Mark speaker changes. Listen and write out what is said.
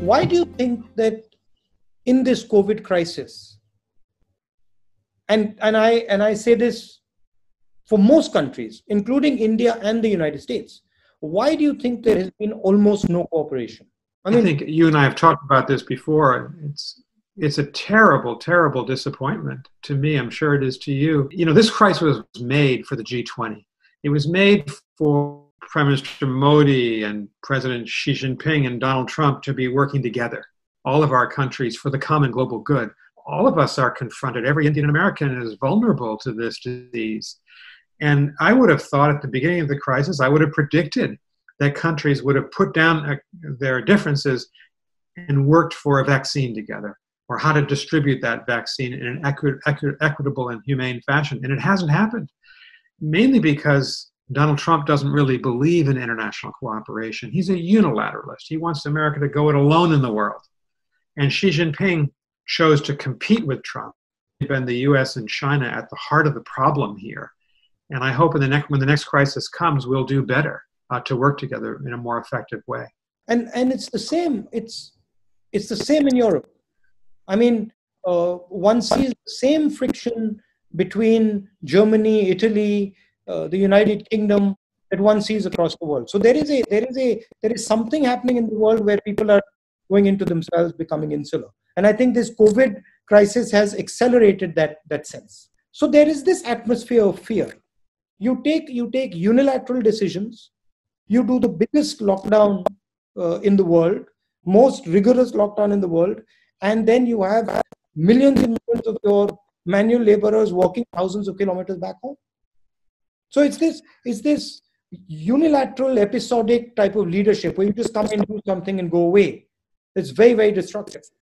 Speaker 1: Why do you think that in this COVID crisis, and I say this for most countries, including India and the United States, why do you think there has been almost no cooperation?
Speaker 2: I think you and I have talked about this before. It's a terrible, terrible disappointment to me. I'm sure it is to you. You know, this crisis was made for the G20. It was made for Prime Minister Modi and President Xi Jinping and Donald Trump to be working together, all of our countries, for the common global good. All of us are confronted. Every Indian American is vulnerable to this disease. And I would have thought at the beginning of the crisis, I would have predicted that countries would have put down their differences and worked for a vaccine together, or how to distribute that vaccine in an equitable and humane fashion. And it hasn't happened, mainly because Donald Trump doesn't really believe in international cooperation. He's a unilateralist. He wants America to go it alone in the world. And Xi Jinping chose to compete with Trump. Been the US and China at the heart of the problem here. And I hope when the next crisis comes, we'll do better to work together in a more effective way.
Speaker 1: And it's the same. It's the same in Europe. I mean, one sees the same friction between Germany, Italy, the United Kingdom that one sees across the world. So there is something happening in the world where people are going into themselves, becoming insular. And I think this COVID crisis has accelerated that sense. So there is this atmosphere of fear. You take unilateral decisions. You do the biggest lockdown in the world, most rigorous lockdown in the world, and then you have millions and millions of your manual laborers working thousands of kilometers back home. So it's this unilateral, episodic type of leadership where you just come and do something and go away. It's very, very destructive.